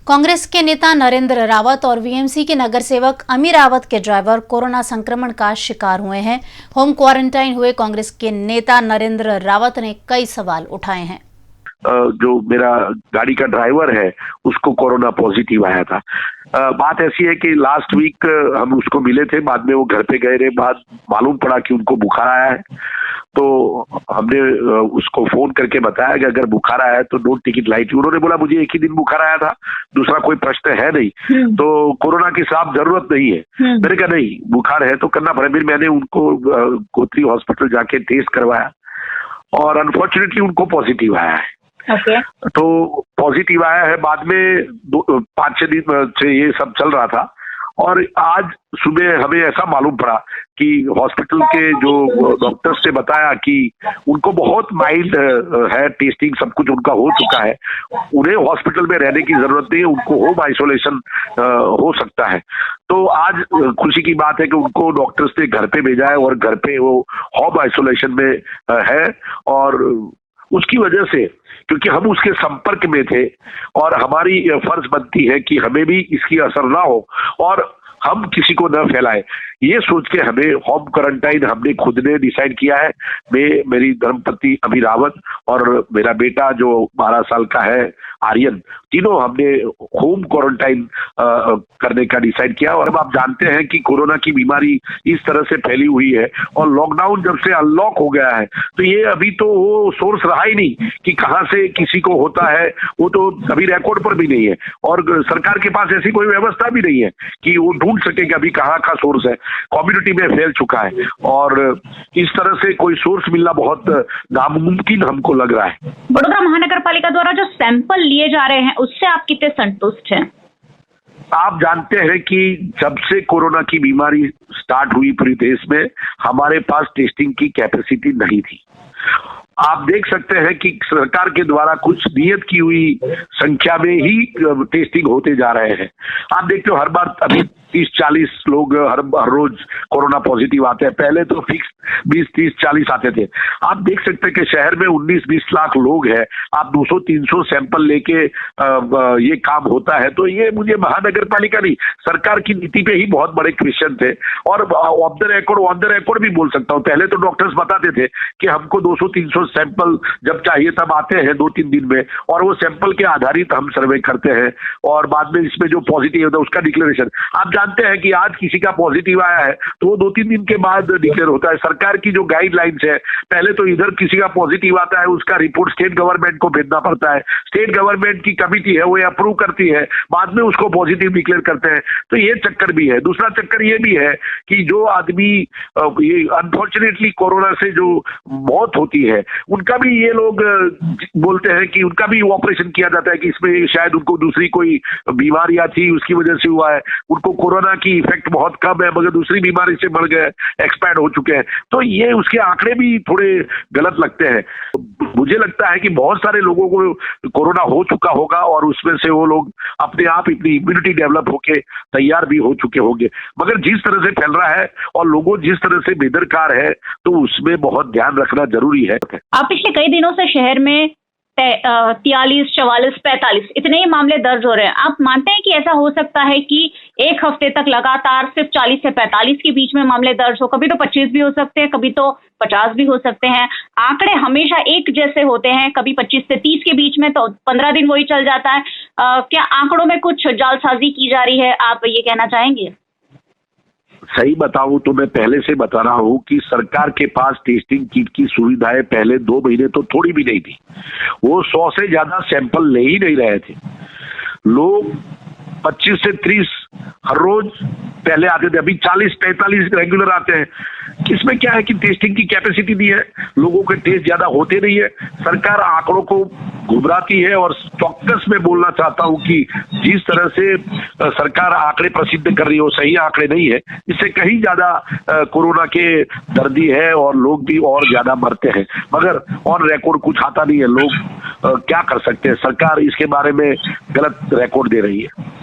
कांग्रेस के नेता नरेंद्र रावत और वीएमसी के नगर सेवक अमी रावत के ड्राइवर कोरोना संक्रमण का शिकार हुए हैं। होम क्वारंटाइन हुए कांग्रेस के नेता नरेंद्र रावत ने कई सवाल उठाए हैं। जो मेरा गाड़ी का ड्राइवर है उसको कोरोना पॉजिटिव आया था। बात ऐसी है कि लास्ट वीक हम उसको मिले थे, बाद में वो घर पे गए रहे, बाद मालूम पड़ा कि उनको बुखार आया है। तो हमने उसको फोन करके बताया कि अगर बुखार आया है तो डोंट टेक इट लाइटली। उन्होंने बोला मुझे एक ही दिन बुखार आया था, दूसरा कोई प्रश्न है नहीं, तो कोरोना की साफ जरूरत नहीं है। मैंने कहा नहीं, बुखार है तो करना पड़े। फिर मैंने उनको गोत्री हॉस्पिटल जाके टेस्ट करवाया और अनफॉर्चुनेटली उनको पॉजिटिव आया है। तो पॉजिटिव आया है। बाद में 5-6 दिन से ये सब चल रहा था और आज सुबह हमें ऐसा मालूम पड़ा कि हॉस्पिटल के जो डॉक्टर्स ने बताया कि उनको बहुत माइल्ड है, टेस्टिंग सब कुछ उनका हो चुका है, उन्हें हॉस्पिटल में रहने की जरूरत नहीं है, उनको होम आइसोलेशन हो सकता है। तो आज खुशी की बात है कि उनको डॉक्टर्स ने घर पे भेजा है और घर पे वो होम आइसोलेशन में है। और उसकी वजह से, क्योंकि हम उसके संपर्क में थे और हमारी फर्ज बनती है कि हमें भी इसकी असर ना हो और हम किसी को न फैलाए, ये सोच के हमें होम क्वारंटाइन हमने खुद ने डिसाइड किया है। मैं, मेरी धर्मपत्नी अमी रावत और मेरा बेटा जो 12 साल का है आर्यन, तीनों हमने होम क्वारंटाइन करने का डिसाइड किया। और अब आप जानते हैं कि कोरोना की बीमारी इस तरह से फैली हुई है और लॉकडाउन जब से अनलॉक हो गया है तो ये अभी तो वो सोर्स रहा ही नहीं कि कहां से किसी को होता है, वो तो अभी रिकॉर्ड पर भी नहीं है और सरकार के पास ऐसी कोई व्यवस्था भी नहीं है कि वो ढूंढ सके कि अभी कहाँ का सोर्स है। कम्युनिटी में फैल चुका है और इस तरह से कोई सोर्स मिलना बहुत नामुमकिन हमको लग रहा है। बड़ौदा महानगर पालिका द्वारा जो सैंपल लिए जा रहे हैं उससे आप कितने संतुष्ट हैं? आप जानते हैं कि जब से कोरोना की बीमारी स्टार्ट हुई पूरे देश में, हमारे पास टेस्टिंग की कैपेसिटी नहीं थी। आप देख सकते हैं कि सरकार के द्वारा कुछ नियत की हुई संख्या में ही टेस्टिंग होते जा रहे हैं। आप देखते हो हर बार अभी 30-40 लोग हर रोज कोरोना पॉजिटिव आते हैं, पहले तो फिक्स 20-30-40 आते थे। आप देख सकते हैं कि शहर में 19-20 लाख लोग हैं, आप 200-300 सैंपल लेके ये काम होता है। तो ये मुझे महानगर पालिका नहीं, सरकार की नीति पे ही बहुत बड़े क्वेश्चन थे। और ऑफ द रिकॉर्ड भी बोल सकता हूँ, पहले तो डॉक्टर्स बताते थे कि हमको 200-300 सैंपल जब चाहिए तब आते हैं 2-3 दिन में, और वो सैंपल के आधारित हम सर्वे करते हैं और बाद में इसमें जो पॉजिटिव होता है उसका डिक्लेरेशन। आप जानते हैं कि आज किसी का पॉजिटिव आया है तो वो 2-3 दिन के बाद डिक्लेयर होता है। सरकार की जो गाइडलाइंस है, पहले तो इधर किसी का पॉजिटिव आता है, उसका रिपोर्ट स्टेट गवर्नमेंट को भेजना पड़ता है, स्टेट गवर्नमेंट की कमिटी है वो अप्रूव करती है, बाद में उसको पॉजिटिव डिक्लेयर करते हैं। तो ये चक्कर भी है। दूसरा चक्कर ये भी है कि जो आदमी ये अनफॉर्चुनेटली कोरोना से जो मौत होती है उनका भी ये लोग बोलते हैं कि उनका भी ऑपरेशन किया जाता है कि इसमें शायद उनको दूसरी कोई बीमारियां थी उसकी वजह से हुआ है, उनको कोरोना की इफेक्ट बहुत कम है मगर दूसरी बीमारी से मर गए, एक्सपायर हो चुके हैं। तो ये उसके आंकड़े भी थोड़े गलत लगते हैं। मुझे लगता है कि बहुत सारे लोगों को कोरोना हो चुका होगा और उसमें से वो लोग अपने आप इतनी इम्यूनिटी डेवलप होके तैयार भी हो चुके होंगे, मगर जिस तरह से फैल रहा है और लोगों जिस तरह से बेदरकार है तो उसमें बहुत ध्यान रखना जरूरी है। आप पिछले कई दिनों से शहर में 43, 44, 45 इतने ही मामले दर्ज हो रहे हैं। आप मानते हैं कि ऐसा हो सकता है कि एक हफ्ते तक लगातार सिर्फ 40 से 45 के बीच में मामले दर्ज हो? कभी तो 25 भी हो सकते हैं, कभी तो 50 भी हो सकते हैं। आंकड़े हमेशा एक जैसे होते हैं, कभी 25 से 30 के बीच में, तो 15 दिन वही चल जाता है। क्या आंकड़ों में कुछ जालसाजी की जा रही है, आप ये कहना चाहेंगे? सही बताऊं तो मैं पहले से बता रहा हूं कि सरकार के पास टेस्टिंग किट की सुविधाएं पहले 2 महीने तो थोड़ी भी नहीं थी। वो 100 से ज्यादा सैंपल ले ही नहीं रहे थे। लोग 25 से 30 हर रोज पहले आते थे, अभी 40-45 रेगुलर आते हैं। इसमें क्या है कि टेस्टिंग की कैपेसिटी नहीं है, लोगों के टेस्ट ज्यादा होते नहीं है, सरकार आंकड़ों को घुबराती है। और चौकस में बोलना चाहता हूं कि जिस तरह से सरकार आंकड़े प्रसिद्ध कर रही है वो सही आंकड़े नहीं है, इससे कहीं ज्यादा कोरोना के दर्दी है और लोग भी और ज्यादा मरते हैं, मगर ऑन रिकॉर्ड कुछ आता नहीं है। लोग क्या कर सकते हैं, सरकार इसके बारे में गलत रिकॉर्ड दे रही है।